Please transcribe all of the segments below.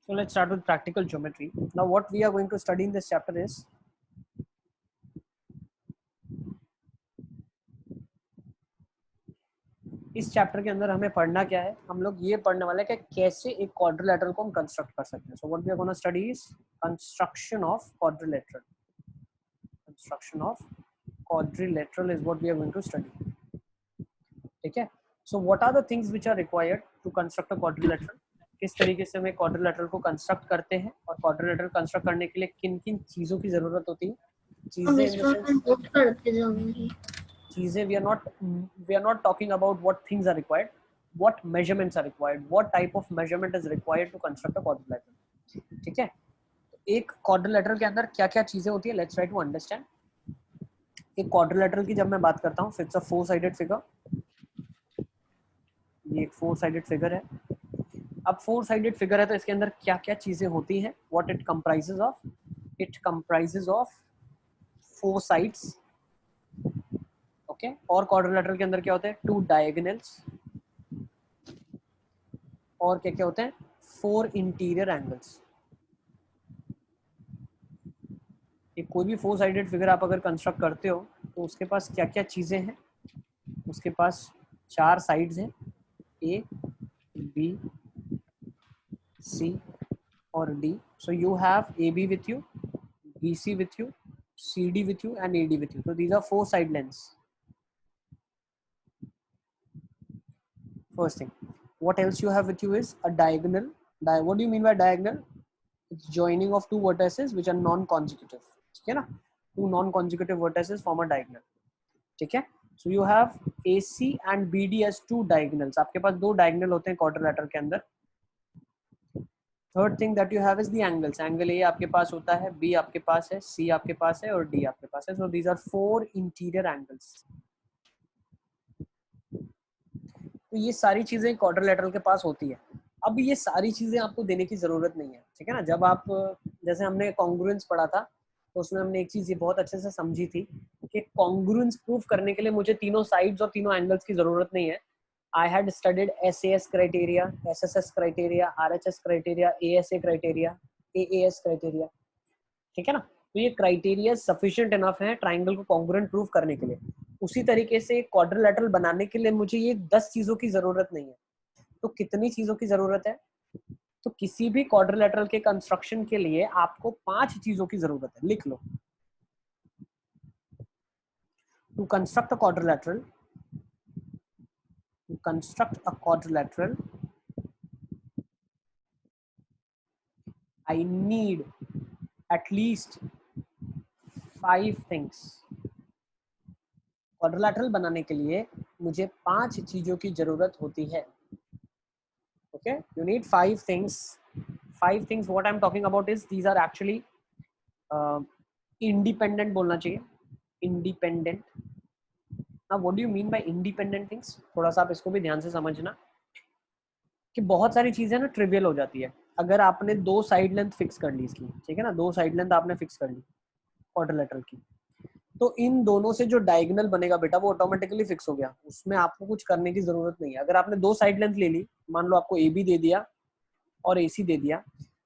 So let's start with practical geometry. Now what we are going to study in this chapter is इस chapter के अंदर हमें पढ़ना क्या है, हम लोग ये पढ़ने वाले हैं कि कैसे एक क्वाड्रिलेटरल को हम कंस्ट्रक्ट कर सकते हैं. So what we are gonna study is construction of quadrilateral. Construction of quadrilateral is what we are going to study. ठीक है. So what are the things which are required to construct a quadrilateral. किस तरीके से हम एक quadrilateral को construct करते हैं और क्वाड्रिलेटरल कंस्ट्रक्ट करने के लिए किन किन चीजों की जरूरत होती है. चीजें इन द सेंस चीजें we are not talking about what things are required, what measurements are required, what type of measurement is required to construct a quadrilateral. ठीक है. एक क्वाड्रिलेटरल के अंदर क्या क्या चीजें होती है, लेट्स ट्राई टू अंडरस्टैंड. एक क्वाड्रिलेटरल की जब मैं बात करता हूँ, it's a four sided figure. ये एक फोर साइडेड फिगर है. अब फोर साइडेड फिगर है तो इसके अंदर क्या क्या चीजें होती हैं, what it comprises of. It comprises of four sides. Okay. और क्वाड्रिलेटरल के अंदर क्या होते हैं, टू डायगोनल्स. और क्या क्या होते हैं, फोर इंटीरियर एंगल्स. एक कोई भी फोर साइडेड फिगर आप अगर कंस्ट्रक्ट करते हो तो उसके पास क्या क्या चीजें हैं. उसके पास चार साइड्स हैं, ए बी सी और D. So you have A B with you, B C with you, C D with you and A D with you. so these are four side lengths. First thing, what else you have with you is a diagonal. What do you mean by diagonal? It's joining of two vertices which are non-consecutive. ठीक है ना. Two non-consecutive vertices form a diagonal. ठीक है. So you have AC and BD as two diagonals. आपके पास दो diagonal होते हैं quadrilateral के अंदर. Third thing that you have is the angles. Angle A आपके पास होता है, B आपके पास है, C आपके पास है और D आपके पास है. So these are four interior angles. तो ये सारी चीजें क्वाड्रिलेटरल के पास होती है. अब ये सारी चीजें आपको देने की जरूरत नहीं है. ठीक है ना. जब आप, जैसे हमने कॉन्ग्रुएंस पढ़ा था तो उसमें हमने एक चीज ये बहुत अच्छे से समझी थी कि कॉन्ग्रुएंस प्रूफ करने के लिए मुझे तीनों साइड्स और तीनों एंगल्स की जरूरत नहीं है. I had studied SAS criteria, SSS criteria, RHS criteria, ASA criteria, AAS criteria. ठीक है ना. तो ये क्राइटेरिया सफिशिएंट इनफ है ट्राइंगल को कॉन्ग्रुएंट प्रूफ करने के लिए. उसी तरीके से क्वाड्रिलेटरल बनाने के लिए मुझे ये 10 चीजों की जरूरत नहीं है. तो कितनी चीजों की जरूरत है, तो किसी भी क्वाड्रिलेटरल के कंस्ट्रक्शन के लिए आपको 5 चीजों की जरूरत है. लिख लो. To construct a quadrilateral I need at least 5 things. Quadrilateral बनाने के लिए मुझे 5 चीजों की जरूरत होती है. Okay. You need 5 things. 5 things what I'm talking about is these are actually independent बोलना चाहिए. Independent. Now what do you mean by independent things? थोड़ा सा आप इसको भी ध्यान से समझना कि बहुत सारी चीजें ना ट्रिवियल हो जाती है. अगर आपने दो साइड लेंथ फिक्स कर ली इसकी, ठीक है ना, दो साइड लेंथ आपने फिक्स कर ली क्वाड्रिलेटरल की, तो इन दोनों से जो डायगोनल बनेगा बेटा वो ऑटोमेटिकली फिक्स हो गया. उसमें आपको कुछ करने की जरूरत नहीं है. अगर आपने दो साइड लेंथ ले ली, मान लो आपको AB दे दिया और AC दे दिया,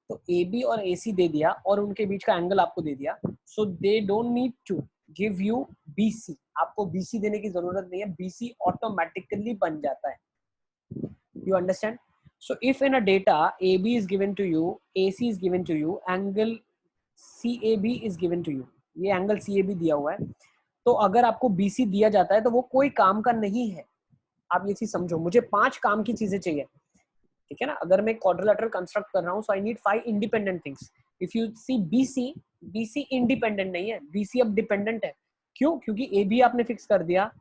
तो AB और AC दे दिया और उनके बीच का एंगल आपको दे दिया. So they don't need to give you BC. आपको BC देने की जरूरत नहीं है. BC ऑटोमेटिकली बन जाता है. You understand. So if in a data AB is given to you, AC is given to you, angle CAB is given to you, ये एंगल CAB दिया हुआ है, तो अगर आपको BC दिया जाता है तो वो कोई काम का नहीं है. आप ये चीज समझो. मुझे 5 काम की चीजें चाहिए. ठीक है ना. अगर मैं क्वाड्रिलेटरल कंस्ट्रक्ट कर रहा हूँ, so I need 5 independent things. If you see BC independent नहीं है, BC अब डिपेंडेंट है. क्यों? क्योंकि AB आपने फिक्स कर दिया,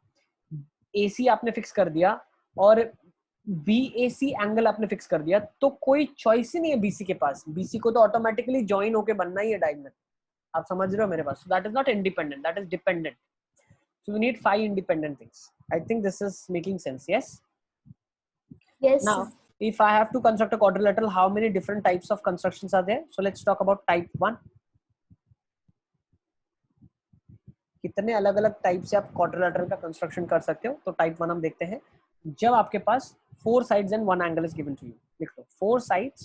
AC आपने फिक्स कर दिया और BAC एंगल आपने फिक्स कर दिया, तो कोई चॉइस ही नहीं है BC के पास. BC को तो ऑटोमेटिकली ज्वाइन होके बनना ही है डायगोनल. आप समझ रहे हो मेरे पास. That is not independent, that is dependent. So we need 5 independent things. I think this is making sense. Yes. Now if I have to construct a quadrilateral, how many different types of constructions are there? So let's talk about type 1. कितने अलग अलग type से आप quadrilateral का construction कर सकते हो. तो टाइप 1 हम देखते हैं. जब आपके पास 4 sides and 1 angle is given to you. लिख लो 4 sides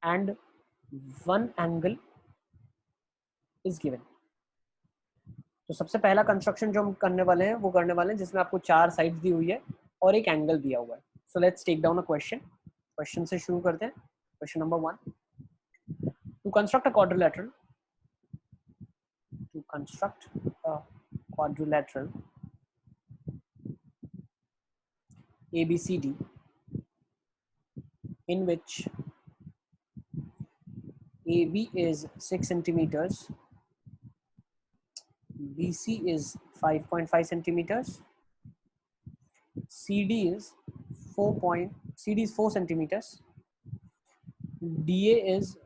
and one angle is given. तो सबसे पहला कंस्ट्रक्शन जो हम करने वाले हैं वो करने वाले हैं जिसमें आपको 4 साइड्स दी हुई है और एक एंगल दिया हुआ है. So let's take down a question. Question से शुरू करते हैं. Question number 1. To construct a quadrilateral, to construct a quadrilateral ABCD in which AB is 6 centimeters, BC is 5.5 centimeters, CD is 4 centimeters, DA is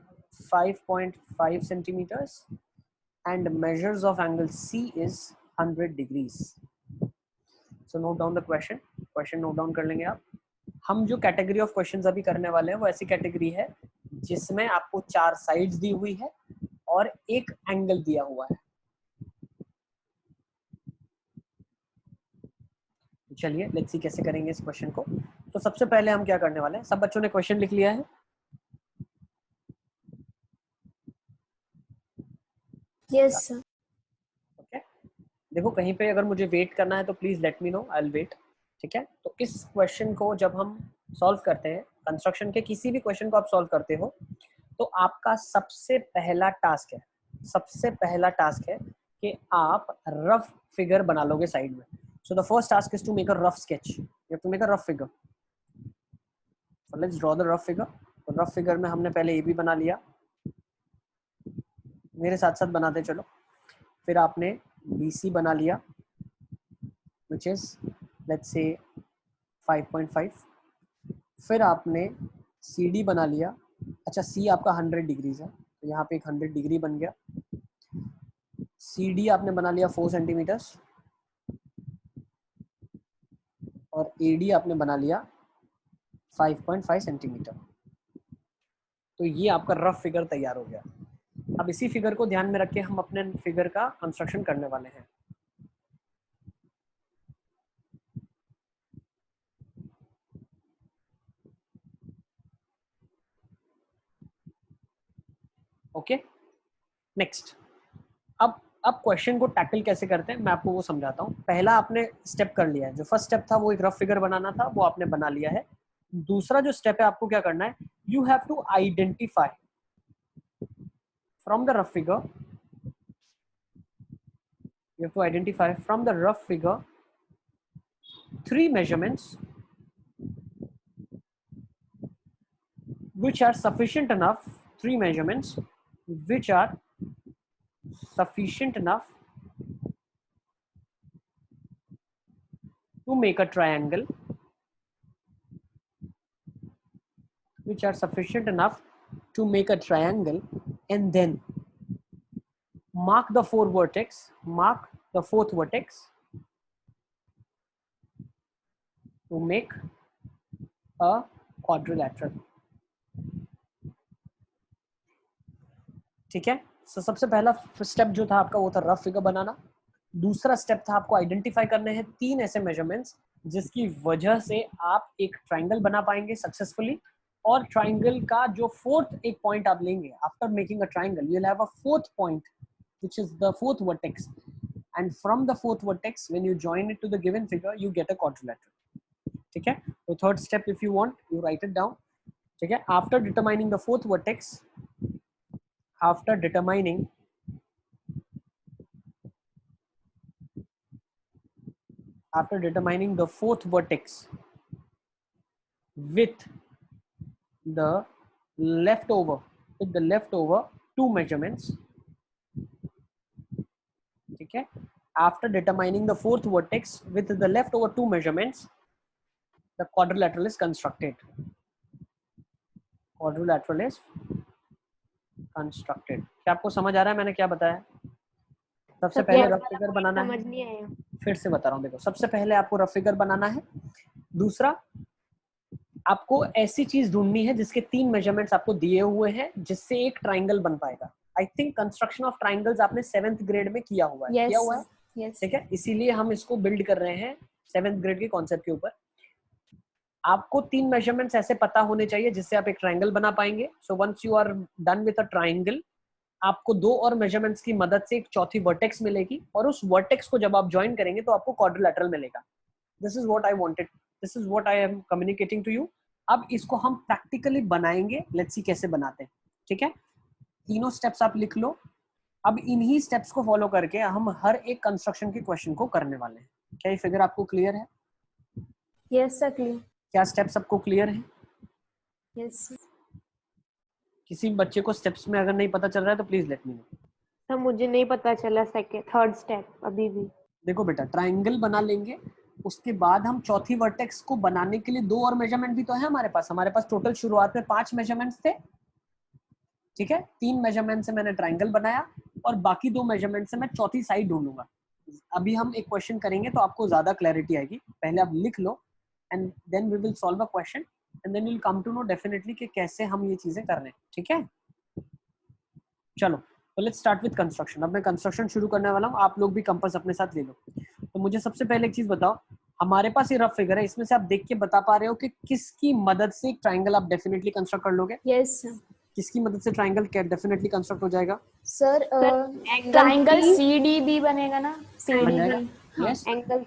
5.5 centimeters, and measures of angle C is 100 degrees. So note down the question. Question note down कर लेंगे आप. हम जो category of questions अभी करने वाले हैं वो ऐसी कैटेगरी है जिसमें आपको 4 साइड्स दी हुई है और एक एंगल दिया हुआ है. चलिए लेट्स सी कैसे करेंगे इस क्वेश्चन को. तो सबसे पहले हम क्या करने वाले हैं, सब बच्चों ने क्वेश्चन लिख लिया है? Yes sir. ओके, देखो कहीं पे अगर मुझे वेट करना है तो please let me know, I will wait. ठीक है, तो इस क्वेश्चन को जब हम सॉल्व करते हैं, कंस्ट्रक्शन के किसी भी क्वेश्चन को आप सॉल्व करते हो तो आपका सबसे पहला टास्क है कि आप रफ फिगर बना लोगे साइड में. So the first task is to make a rough sketch. You have to make a rough figure. So let's draw the rough figure. तो रफ फिगर में हमने पहले ए बी बना लिया, मेरे साथ साथ बनाते चलो. फिर आपने BC बना लिया which is let's say 5.5. फिर आपने CD बना लिया. अच्छा, C आपका 100 डिग्रीज है तो यहाँ पे एक 100 डिग्री बन गया. CD आपने बना लिया 4 सेंटीमीटर्स और AD आपने बना लिया 5.5 सेंटीमीटर. तो ये आपका रफ फिगर तैयार हो गया. अब इसी फिगर को ध्यान में रख के हम अपने फिगर का कंस्ट्रक्शन करने वाले हैं. Okay, next. अब क्वेश्चन को टैकल कैसे करते हैं मैं आपको वो समझाता हूँ. पहला आपने स्टेप कर लिया है, जो फर्स्ट स्टेप था वो एक रफ फिगर बनाना था, वो आपने बना लिया है. दूसरा जो स्टेप है आपको क्या करना है, you have to identify from the rough figure, you have to identify from the rough figure 3 measurements which are sufficient enough, 3 measurements which are sufficient enough to make a triangle, which are sufficient enough to make a triangle, and then mark the 4 vertex, mark the 4th vertex to make a quadrilateral. ठीक है. So, सबसे पहला step जो था आपका वो था rough figure बनाना. दूसरा स्टेप था आपको आइडेंटिफाई करने हैं 3 ऐसे मेजरमेंट्स जिसकी वजह से आप एक ट्राइंगल बना पाएंगे सक्सेसफुली. और ट्राइंगल का जो 4th एक पॉइंट आप लेंगे after making a triangle, you will have a 4th point which is the 4th vertex, and from the 4th vertex when you join it to the given figure you get a quadrilateral. ठीक है. तो third step if you want you write it down. ठीक है. After determining the 4th vertex, after determining the 4th vertex with the leftover 2 measurements. ठीक है. After determining the 4th vertex with the leftover 2 measurements, the quadrilateral is constructed. Quadrilateral is constructed. क्या आपको समझ आ रहा है मैंने क्या बताया? सबसे पहले रफ फिगर बनाना है. फिर से बता रहा हूँ, देखो सबसे पहले आपको रफ फिगर बनाना है. दूसरा आपको ऐसी चीज ढूंढनी है जिसके 3 मेजरमेंट्स आपको दिए हुए हैं जिससे एक ट्राइंगल बन पाएगा. I think construction of triangles आपने 7th ग्रेड में किया हुआ है. yes, किया हुआ है. yes. ठीक है, इसीलिए हम इसको बिल्ड कर रहे हैं 7th ग्रेड के कॉन्सेप्ट के ऊपर. आपको 3 मेजरमेंट्स ऐसे पता होने चाहिए जिससे आप एक ट्राइंगल बना पाएंगे. So once you are done with a triangle, आपको 2 और मेजरमेंट्स की मदद से एक चौथी वर्टेक्स मिलेगी और उस वर्टेक्स को जब आप ज्वाइन करेंगे तो आपको क्वाड्रिलेटरल मिलेगा. This is what I wanted, this is what I am communicating to you. अब इसको हम प्रैक्टिकली बनाएंगे. लेट्स सी कैसे बनाते हैं. ठीक है, तीनों स्टेप्स आप लिख लो. अब इन्हीं स्टेप्स को फॉलो करके हम हर एक कंस्ट्रक्शन के क्वेश्चन को करने वाले हैं. क्या ये फिगर आपको क्लियर है? Yes sir, clear. क्या स्टेप्स आपको क्लियर है? यस किसी बच्चे को स्टेप्स में अगर नहीं पता चल रहा है तो please let me no. Sir, मुझे नहीं पता चला सेकंड थर्ड स्टेप अभी भी. देखो बेटा, ट्राइंगल बना लेंगे, उसके बाद हम चौथी वर्टेक्स को बनाने के लिए 2 और मेजरमेंट भी तो है हमारे पास. हमारे पास टोटल शुरुआत में 5 मेजरमेंट्स थे. ठीक है, 3 मेजरमेंट से मैंने ट्राइंगल बनाया और बाकी 2 मेजरमेंट से मैं चौथी साइड ढूंढूंगा. अभी हम एक क्वेश्चन करेंगे तो आपको ज्यादा क्लैरिटी आएगी. पहले आप लिख लो and then we will solve a question and then you will come to know definitely कि कैसे हम ये चीजें कर रहे हैं. ठीक है, चलो तो लेट्स स्टार्ट विद कंस्ट्रक्शन. अब मैं कंस्ट्रक्शन शुरू करने वाला हूँ. आप लोग भी कंपास अपने साथ ले लो. तो मुझे सबसे पहले एक चीज बताओ, हमारे पास ये रफ फिगर है, इसमें से आप देख के बता पा रहे हो कि किसकी मदद से एक ट्राइंगल आप डेफिनेटली कंस्ट्रक्ट कर लोगे? Yes sir. किसकी मदद से ट्राइंगल डेफिनेटली कंस्ट्रक्ट हो जाएगा? सर ट्राइंगल CDB बनेगा ना? CDB. Yes, angle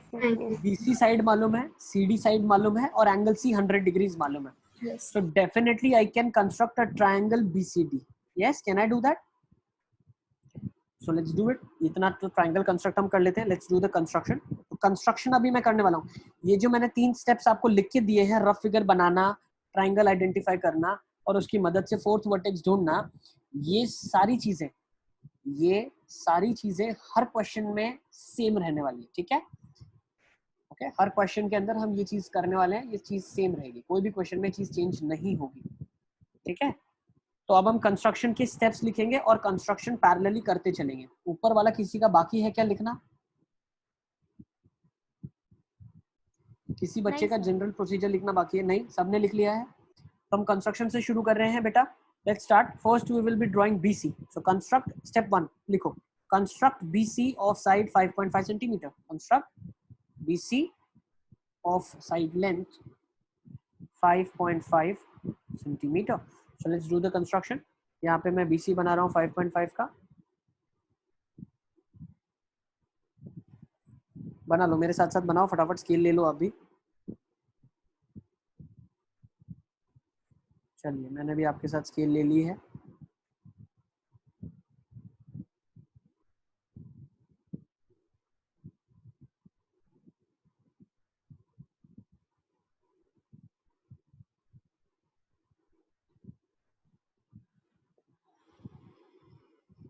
BC side मालूम है, CD साइड मालूम है और एंगल C 100 डिग्रीज मालूम है. Yes. So definitely I can construct a triangle BCD. Yes, can I do that? So let's do it. इतना तो ट्राइंगल कंस्ट्रक्ट हम कर लेते हैं. Let's do the construction. तो कंस्ट्रक्शन अभी मैं करने वाला हूँ. ये जो मैंने 3 स्टेप्स आपको लिख के दिए हैं, रफ फिगर बनाना, ट्राइंगल आइडेंटिफाई करना और उसकी मदद से फोर्थ वर्टेक्स ढूंढना, ये सारी चीजें हर क्वेश्चन में सेम रहने वाली है. ठीक है, ओके, हर क्वेश्चन के अंदर हम ये चीज करने वाले हैं. ये चीज सेम रहेगी, कोई भी क्वेश्चन में चीज चेंज नहीं होगी. ठीक है, तो अब हम कंस्ट्रक्शन के स्टेप्स लिखेंगे और कंस्ट्रक्शन पैरेलली करते चलेंगे. ऊपर वाला किसी का बाकी है क्या लिखना? किसी बच्चे का जनरल प्रोसीजर लिखना बाकी है? नहीं, सबने लिख लिया है. तो हम कंस्ट्रक्शन से शुरू कर रहे हैं बेटा. Let's start. First we will be drawing BC. So construct step 1 लिखो. Construct BC of side 5.5 centimetre. Construct BC of side length 5.5 centimetre. So let's do the construction. यहाँ पे मैं BC बना रहा हूँ 5.5 का. बना लो, मेरे साथ साथ बनाओ, फटाफट स्केल ले लो आप भी. चलिए, मैंने भी आपके साथ स्केल ले ली है.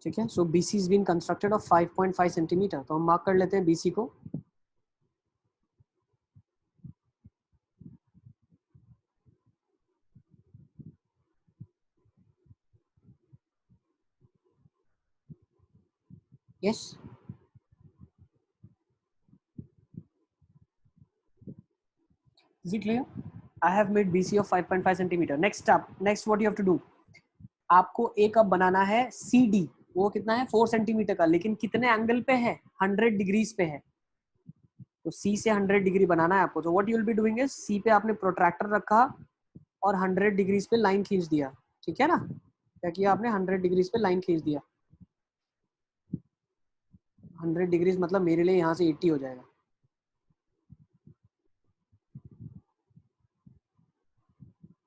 ठीक है, so BC is been constructed of 5.5 centimetre. तो हम मार्क कर लेते हैं BC को. Yes. Is it clear? I have made BC of 5.5 centimeter. Next up, next what you have to do? आपको एक अब बनाना है CD. वो कितना है? 4 सेंटीमीटर का, लेकिन कितने एंगल पे है? 100 डिग्रीज पे है. तो C से 100 डिग्री बनाना है आपको. तो what you will be doing is C पे आपने प्रोट्रैक्टर रखा और 100 डिग्रीज पे लाइन खींच दिया. ठीक है ना? क्या किया आपने? 100 डिग्रीज पे लाइन खींच दिया. 100 डिग्रीज मतलब मेरे लिए यहाँ से 80 हो जाएगा.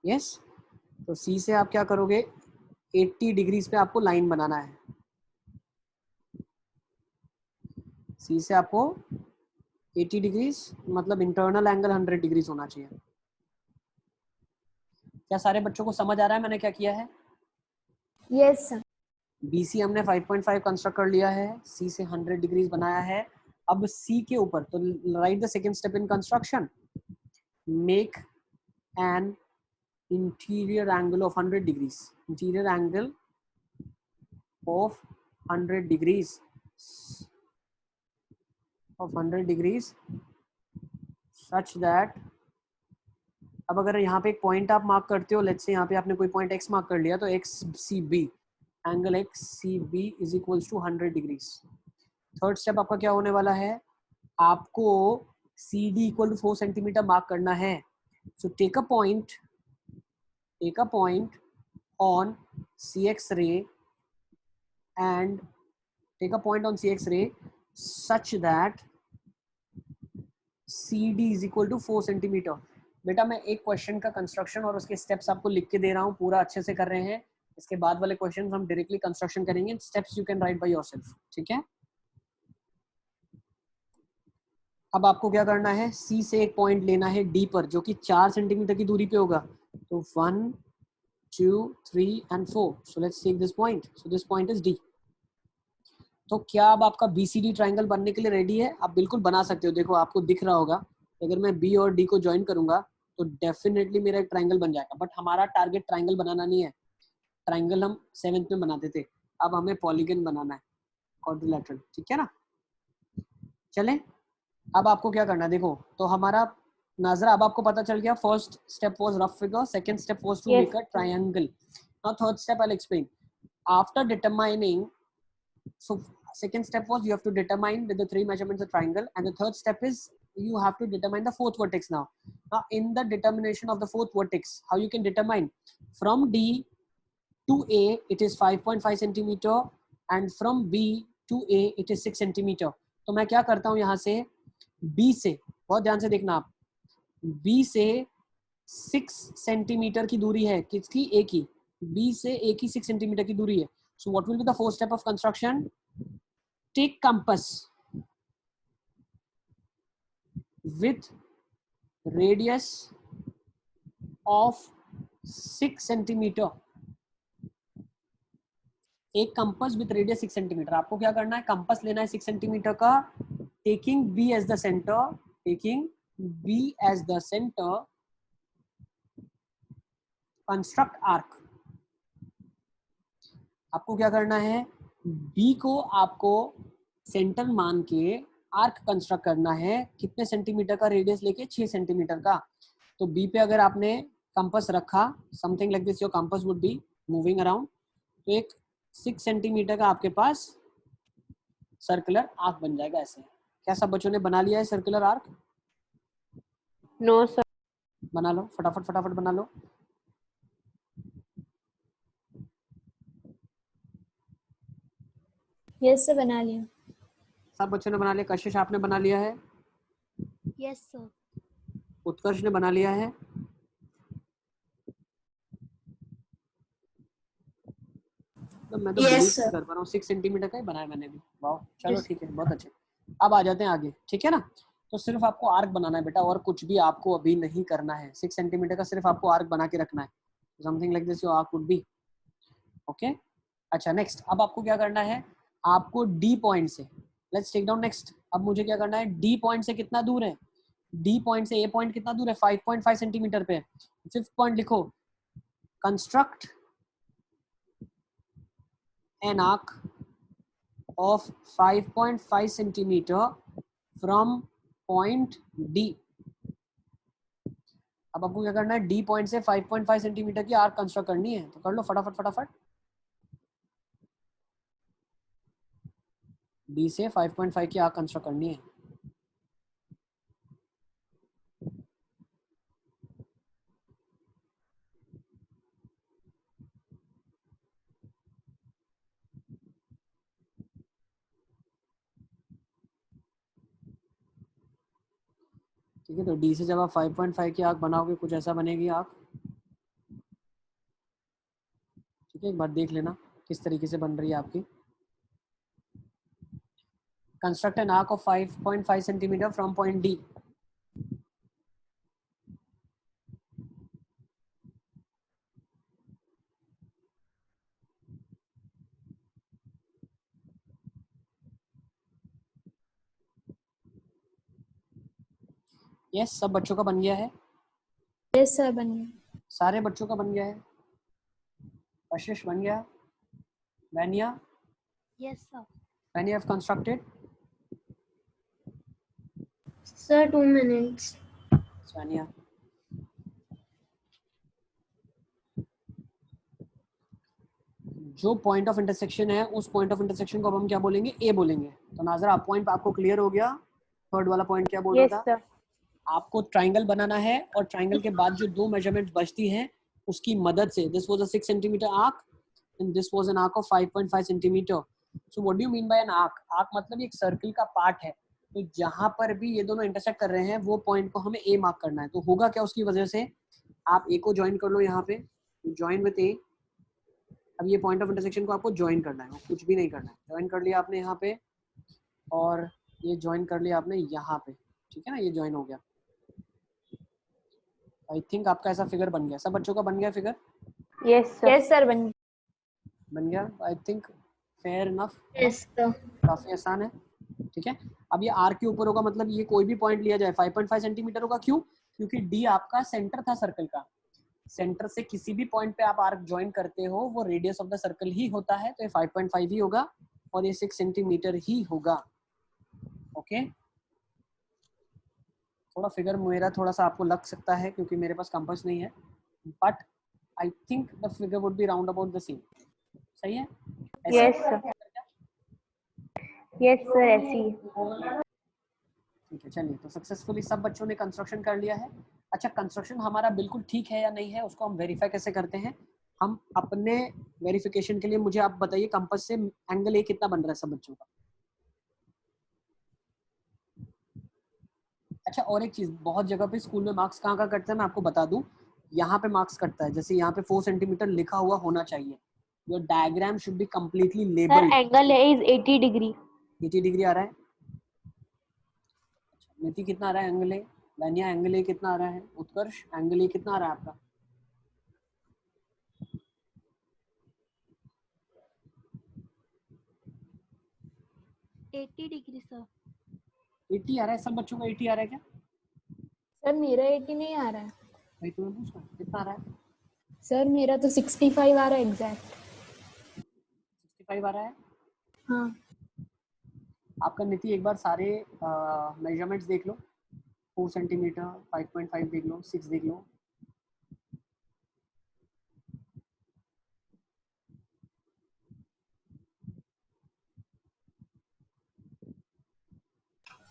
यस, तो C से आप क्या करोगे? 80 डिग्रीज पे आपको लाइन बनाना है. C से आपको 80 डिग्रीज मतलब इंटरनल एंगल 100 डिग्रीज होना चाहिए. क्या सारे बच्चों को समझ आ रहा है मैंने क्या किया है? Yes sir. BC हमने 5.5 कंस्ट्रक्ट कर लिया है, C से 100 डिग्रीज बनाया है. अब C के ऊपर तो right the second step in construction. Make an interior angle of 100 degrees. Interior angle of 100 degrees of 100 degrees such that, अब अगर यहाँ पे एक पॉइंट आप मार्क करते हो, लेट्स से यहाँ पे आपने कोई पॉइंट x मार्क कर लिया, तो XCB angle XCB is equals to 100 degrees. Third step आपका क्या होने वाला है? आपको CD equal to 4 centimetre mark करना है. So take a point on CX ray and take a point on CX ray such that CD is equal to 4 centimetre. बेटा मैं एक क्वेश्चन का कंस्ट्रक्शन और उसके स्टेप्स आपको लिख के दे रहा हूँ, पूरा अच्छे से कर रहे हैं। इसके बाद वाले क्वेश्चन हम डायरेक्टली कंस्ट्रक्शन करेंगे, steps you can write by yourself, ठीक है। अब आपको क्या करना है, सी से एक पॉइंट लेना है डी पर, जो कि 4 सेंटीमीटर की दूरी पे होगा। तो 1 2 3 and 4, so let's take this point, so this point is D। तो क्या अब आपका BCD ट्राइंगल बनने के लिए रेडी है? आप बिल्कुल बना सकते हो। देखो आपको दिख रहा होगा, अगर मैं B और D को ज्वाइन करूंगा तो डेफिनेटली मेरा एक ट्राइंगल बन जाएगा। बट हमारा टारगेट ट्राइंगल बनाना नहीं है, ट्राइंगल हम 7th में बनाते थे, अब हमें पॉलीगन बनाना है, क्वाड्रिलेटरल, ठीक है ना। चलें, अब आपको क्या करना है, देखो तो हमारा नाजरा अब आपको पता चल गया। First step was rough figure, second step was to make a triangle. Now third step I will explain. After determining, so second step was you have to determine with the 3 measurements a triangle, and the third step is you have to determine the fourth vertex. Now in the determination of the fourth vertex, how you can determine, from D to A it is 5.5 centimeter and from B to A it is 6 centimeter। तो मैं क्या करता हूँ, यहाँ से B से, बहुत ध्यान से देखना आप, B से 6 सेंटीमीटर की दूरी है, किसकी? A की। B से A की 6 सेंटीमीटर की दूरी है। So what will be the fourth step of construction? Take compass with radius of 6 centimeter। एक कंपास विथ रेडियस 6 सेंटीमीटर। आपको क्या करना है, कंपास लेना है 6 सेंटीमीटर का, taking B as the centre, taking B as the centre, construct arc. आपको क्या करना है, B को आपको सेंटर मान के आर्क कंस्ट्रक्ट करना है। कितने सेंटीमीटर का रेडियस लेके? 6 सेंटीमीटर का। तो B पे अगर आपने कंपास रखा, something like this your compass would be moving around, तो एक 6 सेंटीमीटर का आपके पास सर्कुलर आर्क बन जाएगा ऐसे। क्या सब बच्चों ने बना लिया है सर्कुलर आर्क? No sir. बना लो, फटाफट फटाफट बना लो। यस सर, बना लिया। सब बच्चों ने बना लिया? कशिश आपने बना लिया है? Yes sir. उत्कर्ष ने बना लिया है? तो मैं तो बिलीव नहीं कर पा रहा हूँ, 6 सेंटीमीटर का ही बनाया मैंने भी। वाह, चलो ठीक है, बहुत अच्छे। अब आ जाते हैं आगे, ठीक है ना। तो सिर्फ आपको आर्क बनाना है बेटा, और कुछ भी आपको अभी नहीं करना है। 6 सेंटीमीटर का सिर्फ आपको आर्क बना के रखना है, something like this your arc would be. Okay, अच्छा नेक्स्ट, अब आपको क्या करना है, आपको डी पॉइंट से, लेट्स टेक डाउन नेक्स्ट। अब मुझे क्या करना है, डी पॉइंट से कितना दूर है, डी पॉइंट से ए पॉइंट कितना दूर है? 5.5 सेंटीमीटर पे। फिफ्थ पॉइंट लिखो, construct an arc of 5.5 centimeter from point D। अब आपको क्या करना है, D पॉइंट से 5.5 सेंटीमीटर की आर्क कंस्ट्रक्ट करनी है, तो कर लो फटाफट फटाफट। D से 5.5 की आर्क कंस्ट्रक्ट करनी है। ठीक है, तो डी से जब आप 5.5 की आर्क बनाओगे, कुछ ऐसा बनेगी आर्क। ठीक है, एक बार देख लेना किस तरीके से बन रही है आपकी। Construct an arc of 5.5 centimetre from point D. Yes, सब बच्चों का बन गया है? यस सर, बन गया। सारे बच्चों का बन गया है? आशीष बन गया? Vaniya? Yes sir. Vaniya have constructed? Sir 2 minutes। Vaniya, जो पॉइंट ऑफ इंटरसेक्शन है, उस पॉइंट ऑफ इंटरसेक्शन को अब हम क्या बोलेंगे? ए बोलेंगे। तो नाजरा, आप पॉइंट आपको क्लियर हो गया? थर्ड वाला पॉइंट क्या बोल रहा था? आपको ट्राइंगल बनाना है और ट्राइंगल के बाद जो 2 मेजरमेंट्स बचती हैं उसकी मदद से, this was a 6 centimetre arc and this was an arc of 5.5 centimetre. So what do you mean by an arc? Arc मतलब एक सर्कल का पार्ट है, तो जहां पर भी ये दोनों इंटरसेक्ट कर रहे हैं वो पॉइंट को हमें ए मार्क करना है. तो होगा क्या उसकी वजह से, आप ए को ज्वाइन कर लो यहाँ पे, ज्वाइन विद ए. अब ये पॉइंट ऑफ इंटरसेक्शन को आपको ज्वाइन करना है, कुछ भी नहीं करना है. ज्वाइन कर लिया आपने यहाँ पे और ये ज्वाइन कर लिया आपने यहाँ पे, ठीक है ना, ये ज्वाइन हो गया. आई थिंक आपका ऐसा फिगर बन गया. सब बच्चों का बन गया फिगर? यस सर बन गया. I think fair enough, Yes, sir. काफी आसान है. ठीक है. अब ये आर के ऊपर होगा, मतलब ये कोई भी पॉइंट लिया जाए 5.5 सेंटीमीटर होगा. क्यों? क्योंकि डी आपका सेंटर था सर्कल का. सेंटर से किसी भी पॉइंट पे आप आर्क ज्वाइन करते हो वो रेडियस ऑफ द सर्कल ही होता है, तो ये 5.5 ही होगा और ये 6 सेंटीमीटर ही होगा. ओके. थोड़ा फिगर मेरा थोड़ा सा आपको लग सकता है क्योंकि मेरे पास कंपास नहीं है, but I think the figure would be round about the same. सही है? यस सर ऐसी. ठीक है. चलिए, तो सक्सेसफुली सब बच्चों ने कंस्ट्रक्शन कर लिया है. अच्छा, कंस्ट्रक्शन हमारा बिल्कुल ठीक है या नहीं है उसको हम वेरीफाई कैसे करते हैं? हम अपने वेरिफिकेशन के लिए मुझे आप बताइए कंपास से एंगल ए कितना बन रहा है सब बच्चों का. अच्छा, और एक चीज, बहुत जगह पे स्कूल में मार्क्स कहाँ का कटता है मैं आपको बता दूं. यहाँ पे मार्क्स कटता है, जैसे यहाँ पे 4 सेंटीमीटर लिखा हुआ होना चाहिए. Your diagram should be completely sir labelled. Angle is 80 degree. 80 degree आ रहा है. नीति कितना आ रहा है एंगल ए? वैन्या एंगल ए कितना आ रहा है? उत्कर्ष एंगल ए कितना आ रहा है आपका? 80 degree, sir. 80 आ रहा है. सब बच्चों का 80 आ रहा है क्या? सर मेरा 80 नहीं आ रहा है. भाई तुम्हें पूछना कितना आ रहा है? सर मेरा तो 65 आ रहा है एग्जैक्ट. 65 आ रहा है. हाँ आपका नीति एक बार सारे मेजरमेंट्स देख लो. 4 सेंटीमीटर, 5.5 देख लो, 6 देख लो.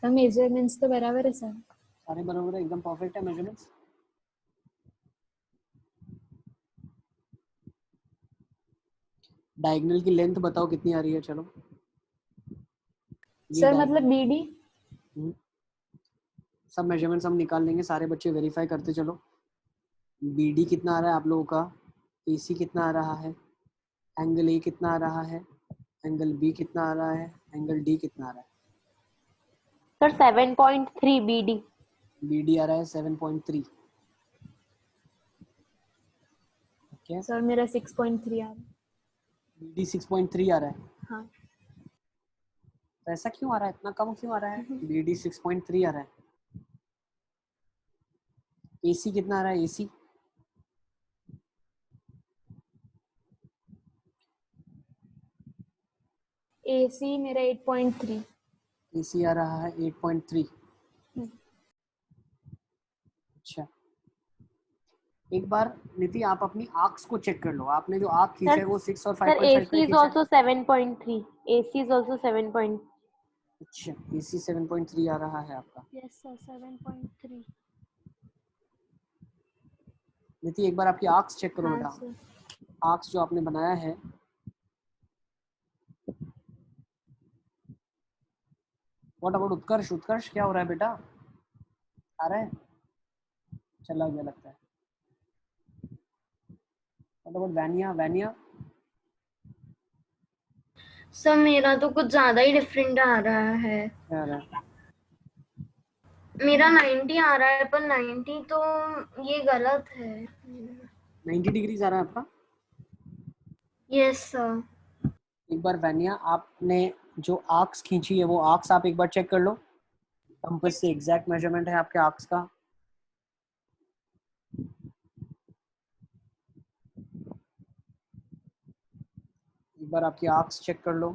सर मेजरमेंट्स तो बराबर है सर. सारे बराबर है, एकदम परफेक्ट है मेजरमेंट्स. डायगोनल की लेंथ बताओ कितनी आ रही है. चलो ये सर diagonal- मतलब बीडी. सब मेजरमेंट्स हम निकाल लेंगे, सारे बच्चे वेरीफाई करते चलो. बीडी कितना आ रहा है आप लोगों का? एसी कितना आ रहा है? एंगल ए कितना आ रहा है? एंगल बी कितना आ रहा है? एंगल डी कितना आ रहा है? Sir 7.3 BD. बीडी आ रहा है 7.3. ओके. सर मेरा 6.3 आ रहा है. बीडी 6.3 आ रहा है. हाँ तो ऐसा क्यों आ रहा है, इतना कम क्यों आ रहा है? बीडी 6.3 आ रहा है. एसी कितना आ रहा है? एसी एसी मेरा 8.3. एसी आ रहा है 8.3. अच्छा, एक बार नीति आप अपनी आर्क्स को चेक कर लो. आपने जो आर्क खींचा है वो 6 और सर 5.5 का AC is खींचा है. also 7.3. AC is also 7. अच्छा, एसी 7.3 आ रहा है आपका. Yes, sir. 7.3. नीति एक बार आपकी आर्क्स चेक करो हाँ बेटा. सर. आर्क्स जो आपने बनाया है, व्हाट अबाउट उत्कर्ष? उत्कर्ष क्या हो रहा है बेटा? आ रहा है? चला गया लगता है. What about Vaniya? Vaniya sir मेरा तो कुछ ज्यादा ही डिफरेंट आ रहा है. क्या आ रहा है? मेरा 90 आ रहा है, पर 90 तो ये गलत है. 90 डिग्रीज आ रहा है आपका. Yes sir. एक बार वैनिया आपने जो आर्क्स खींची है वो आर्क्स आप एक बार चेक कर लो. कंपास से एग्जैक्ट मेजरमेंट है आपके आर्क्स का. एक बार आपकी आर्क्स चेक कर लो.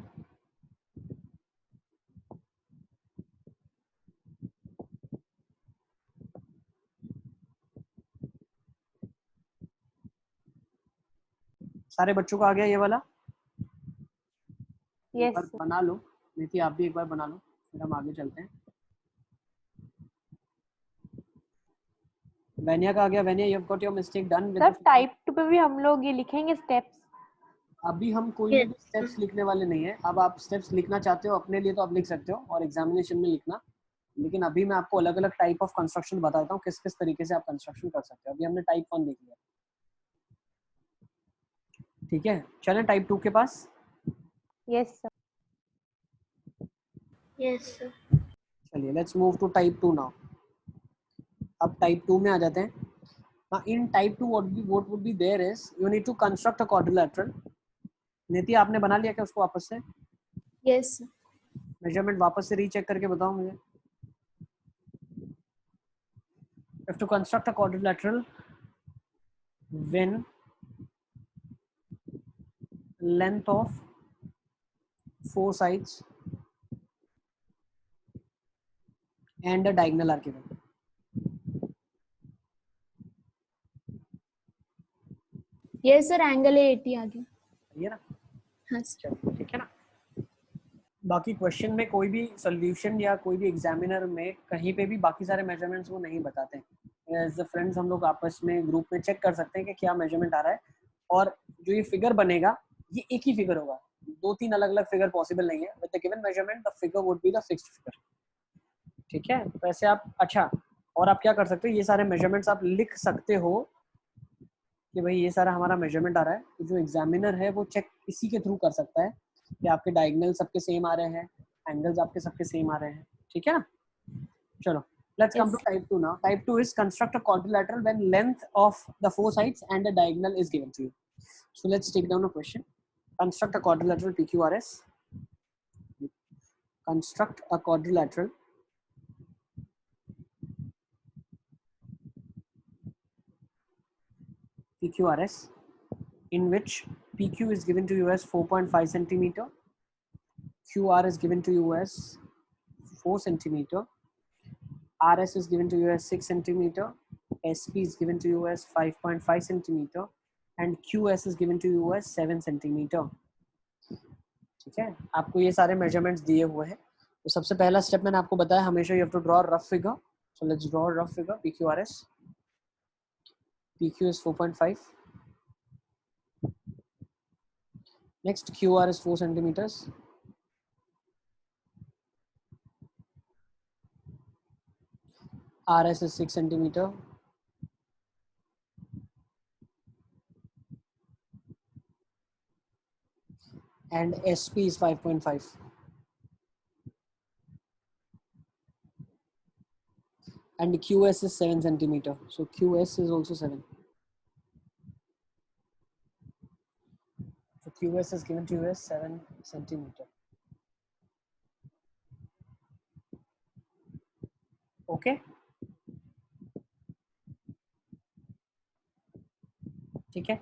सारे बच्चों को आ गया ये वाला? एक Yes बार sir. बना लो. नीति आप भी एक बार बना लो, फिर हम आगे चलते हैं. वेनिया का आ गया। Vaniya, you have got your mistake done sir with. Type 2 पे भी हम लोग ये लिखेंगे स्टेप्स? अभी हम कोई Yes, भी स्टेप्स लिखने वाले नहीं है। अब आप स्टेप्स लिखना चाहते हो अपने लिए तो आप लिख सकते हो और एग्जामिनेशन में लिखना, लेकिन अभी मैं आपको अलग अलग टाइप ऑफ कंस्ट्रक्शन बताता हूँ किस किस तरीके से आप कंस्ट्रक्शन कर सकते हो। अभी हमने टाइप 1 देख लिया, ठीक है। चलें टाइप 2 के पास। Yes sir. yes, sir. चलिए let's move to type 2 now. अब टाइप 2 में आ जाते हैं। हाँ, in type 2 what would be there is you need to construct a quadrilateral। नीति आपने बना लिया क्या उसको वापस से? Yes sir. मेजरमेंट वापस से रीचेक करके बताओ मुझे। If to construct a quadrilateral when length of 4 sides and a diagonal are given। Yes sir, angle 80 आ गया। ये ना, हाँ सर। चलिए ठीक है ना। बाकी क्वेश्चन में कोई भी सोल्यूशन या कोई भी एग्जामिनर में कहीं पे भी बाकी सारे मेजरमेंट्स वो नहीं बताते हैं। एज अ फ्रेंड्स हम लोग आपस में ग्रुप में चेक कर सकते हैं कि क्या मेजरमेंट आ रहा है, और जो ये फिगर बनेगा ये एक ही फिगर होगा, 2-3 अलग अलग फिगर पॉसिबल नहीं है। With the given measurement the figure would be the fixed figure, ठीक है। वैसे आप अच्छा, और आप क्या कर सकते हो, ये सारे मेजरमेंट्स आप लिख सकते हो कि भाई ये सारा हमारा मेजरमेंट आ रहा है, तो जो एग्जामिनर है वो चेक इसी के थ्रू कर सकता है कि आपके डायगोनल सबके सेम आ रहे हैं, एंगल्स आपके सबके सेम आ रहे हैं, ठीक है ना। चलो let's come to Yes. type 2 now। Type 2 is construct a quadrilateral when length of the 4 sides and a diagonal is given to you। So let's take down a question। Construct a quadrilateral PQRS। Construct a quadrilateral PQRS in which PQ is given to you as 4.5 centimeter, QR is given to you as 4 centimeter, RS is given to you as 6 centimeter, SP is given to you as 5.5 centimeter, and QS is given to you as 7 centimeter। ठीक है, आपको ये सारे measurements दिए हुए हैं। तो सबसे पहला स्टेप मैंने आपको बताया, हमेशा you have to draw rough figure. So let's draw rough figure. PQRS, PQ is 4.5, next QR is 4 centimeters, RS is 6 centimeter, and SP is 5.5, and QS is 7 centimeter, so QS is also 7, so QS is given to you as 7 centimeter। okay, ठीक है।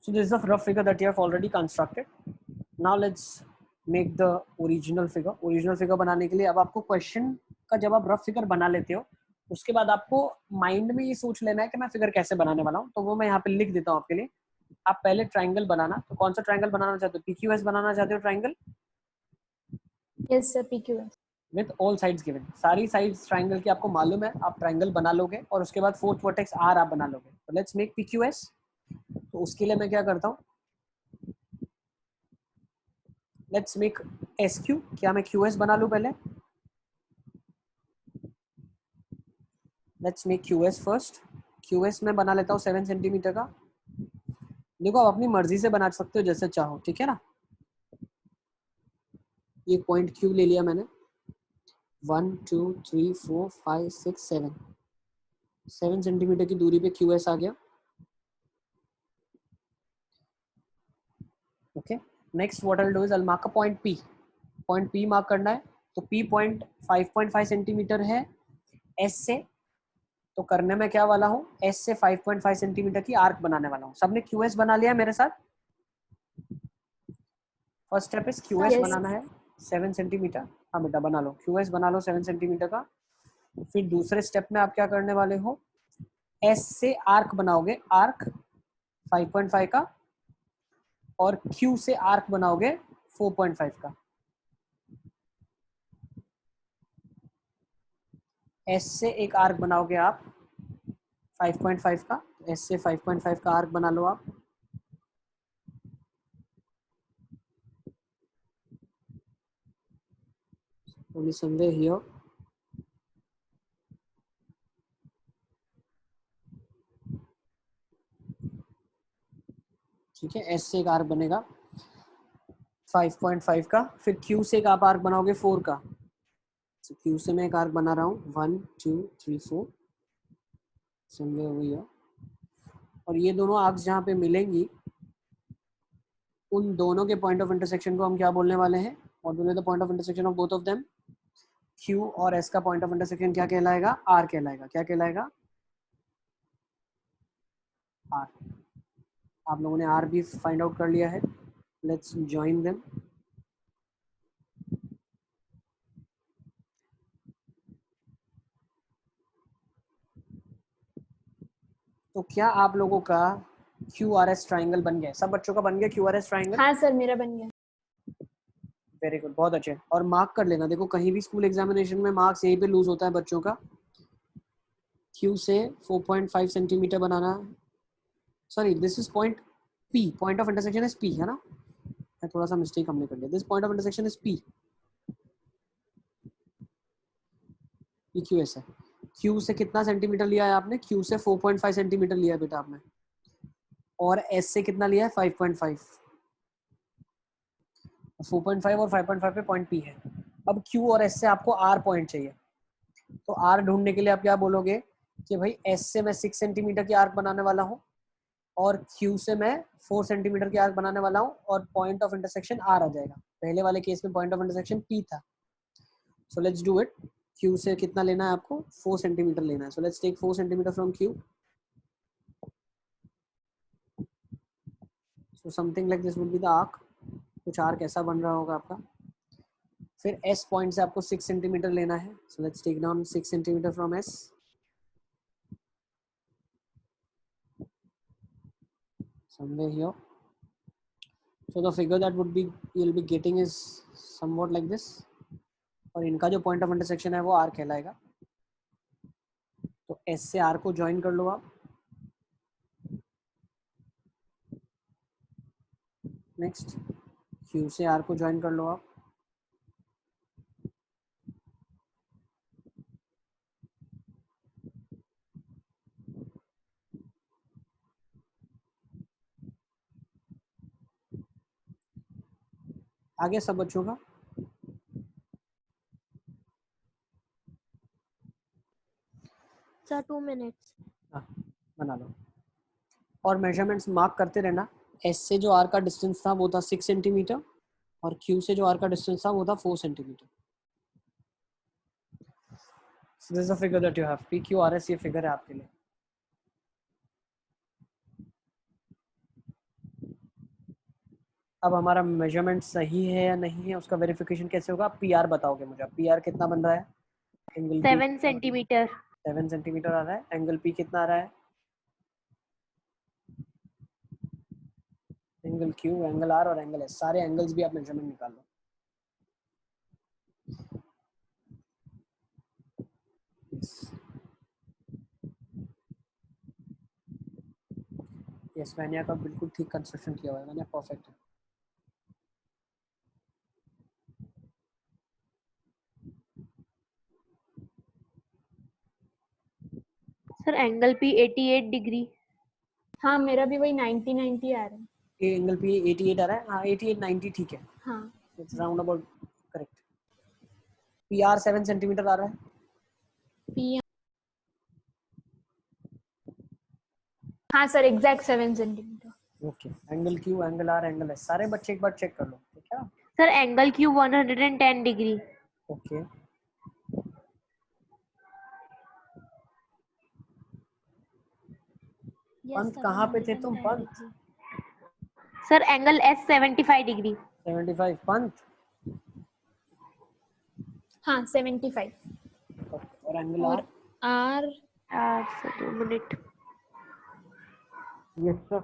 So this is the rough figure that you have already constructed। Now let's make the original figure। original figure बनाने के लिए अब आपको question का जब आप रफ फिगर बना लेते हो उसके बाद आपको माइंड में ये सोच लेना है कि मैं फिगर कैसे बनाने वाला हूँ। तो वो मैं यहाँ पे लिख देता हूँ आपके लिए। आप पहले ट्राइंगल बनाना, तो कौन सा ट्राइंगल बनाना चाहते हो? PQS बनाना चाहते हो triangle yes sir, PQS। With all sides given. सारी साइड्स ट्राइंगल की आपको मालूम है, आप ट्राइंगल बना लोगे और उसके बाद फोर्थ वर्टेक्स R आप बना लोगे। तो लेट्स मेक PQS। तो उसके लिए मैं क्या करता हूँ, लेट्स मेक SQ। क्या मैं QS बना लूँ पहले? Let's make QS first. QS में बना लेता हूँ 7 सेंटीमीटर का। देखो आप अपनी मर्जी से बना सकते हो जैसे चाहो, ठीक है ना। ये पॉइंट Q ले लिया मैंने। 1 2 3 4 5 6 7 7 सेंटीमीटर की दूरी पे QS आ गया। Okay, next what I will do is I will mark a point P। Point P mark करना है, तो P पॉइंट 5.5 सेंटीमीटर है S से। तो करने में क्या वाला हूँ, S से 5.5 सेंटीमीटर की आर्क बनाने वाला हूँ। सबने QS बना लिया मेरे साथ? First step is QS Yes. बनाना है 7 सेंटीमीटर। हाँ बेटा बना लो, QS बना लो 7 सेंटीमीटर का। फिर दूसरे स्टेप में आप क्या करने वाले हो, S से आर्क बनाओगे, आर्क 5.5 का, और Q से आर्क बनाओगे 4.5 का। S से एक आर्क बनाओगे आप 5.5 का, एस से 5.5 का आर्क बना लो आप। Only somewhere here. ठीक है, एस से एक आर्क बनेगा 5.5 का, फिर क्यू से एक आप आर्क बनाओगे 4 का। क्यू से मैं एक आर्क बना रहा हूँ 1 2 3 4 समवेयर ओवर हियर। और ये दोनों आर्क्स जहाँ पे मिलेंगी उन दोनों के पॉइंट ऑफ इंटरसेक्शन को हम क्या बोलने वाले हैं? What will be the point of intersection of both of them? Q और एस का पॉइंट ऑफ इंटरसेक्शन क्या कहलाएगा? आर कहलाएगा। क्या कहलाएगा? आर। आप लोगों ने आर भी फाइंड आउट कर लिया है। Let's join them. तो क्या आप लोगों का क्यू आर एस ट्राइंगल बन गया? सब बच्चों का बन गया क्यू आर एस ट्राइंगल? हाँ सर मेरा बन गया। वेरी गुड, बहुत अच्छे। और मार्क कर लेना, देखो कहीं भी स्कूल एग्जामिनेशन में मार्क्स यहीं पे लूज होता है बच्चों का। क्यू से 4.5 centimetre banana, sorry this is point P, point of intersection is P, है ना? थोड़ा सा मिस्टेक हमने कर लिया। This point of intersection is P, P Q S है। क्यू से कितना सेंटीमीटर लिया है आपने? क्यू से 4.5 सेंटीमीटर लिया है बेटा आपने। और एस से कितना लिया है? 5.5। 4.5 और 5.5 पे पॉइंट पी है। अब क्यू और एस से आपको आर पॉइंट चाहिए, तो आर ढूंढने के लिए आप क्या बोलोगे कि भाई एस से मैं 6 सेंटीमीटर की आर्क बनाने वाला हूँ और क्यू से मैं 4 सेंटीमीटर की आर्क बनाने वाला हूँ और पॉइंट ऑफ इंटरसेक्शन आर आ जाएगा। पहले वाले केस में पॉइंट ऑफ इंटरसेक्शन पी था। So let's do it. Q से कितना लेना है आपको? 4 सेंटीमीटर लेना है। So let's take 4 centimetre from Q. So something like this would be the arc. कुछ आर्क ऐसा बन रहा होगा आपका। फिर एस पॉइंट से आपको 6 सेंटीमीटर लेना है। So let's take down 6 centimetre from S. Somewhere here. So the figure that would be you'll be getting is somewhat like this. और इनका जो पॉइंट ऑफ इंटरसेक्शन है वो आर कहलाएगा। तो एस से आर को ज्वाइन कर लो आप। नेक्स्ट क्यू से आर को ज्वाइन कर लो आप। आगे सब बच्चों का सर 2 मिनट्स। बना लो और मेजरमेंट्स मार्क करते रहना। एस से जो आर का डिस्टेंस था वो था 6 सेंटीमीटर और क्यू से जो आर का डिस्टेंस था वो था 4 centimetre. So this is the figure that you have. PQRS ये फिगर है आपके लिए। अब हमारा मेजरमेंट सही है या नहीं है उसका वेरिफिकेशन कैसे होगा? पीआर बताओगे मुझे। पीआर कितना बन रहा है? Angle 7 centimetre. 7 सेंटीमीटर आ रहा है। एंगल पी कितना आ रहा है? एंगल क्यू, एंगल आर और एंगल एस, सारे एंगल्स भी आप मेजरमेंट निकाल लो। यस मैंने का बिल्कुल ठीक कंस्ट्रक्शन किया हुआ है, मैंने परफेक्ट है। Sir angle P 88 degree. हाँ मेरा भी वही 90 आ रहा है। ये एंगल पी 88 आ रहा है। हाँ 88 90 ठीक है। हाँ it's round about correct. PR 7 centimetre आ रहा है। पी हाँ sir exact 7 centimetre. Okay angle Q, angle R, angle S सारे बच्चे एक बार चेक कर लो, ठीक है? Sir angle Q 110 degree. Okay Pant कहाँ पे थे तुम Pant? Sir angle S 75 degree. 75 Pant हाँ 75 और एंगल और R? R sir 2 minute. Yes sir.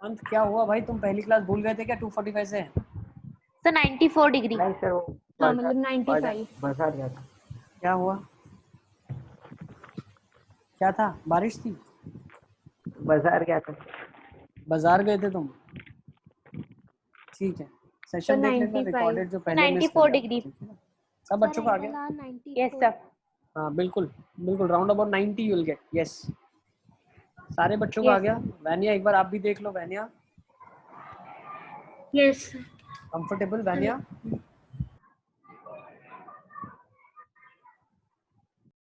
Pant क्या हुआ भाई, तुम पहली क्लास भूल गए थे क्या 245 से? Sir 94 degree. नहीं सर वो हाँ मतलब 95। बरसात गया था। क्या हुआ? क्या था? बारिश थी? बाजार गया था। बाजार गए थे तुम? ठीक है, सेशन देख लेना 95 रिकॉर्डेड जो पहले मिस 94 डिग्री। सब बच्चों को आ गया? Yes sir. हाँ बिल्कुल बिल्कुल, round about 90 you will get. Yes, सारे बच्चों को आ Yes. गया? वैनिया एक बार आप भी देख लो। वैनिया यस कंफर्टेबल? वैनिया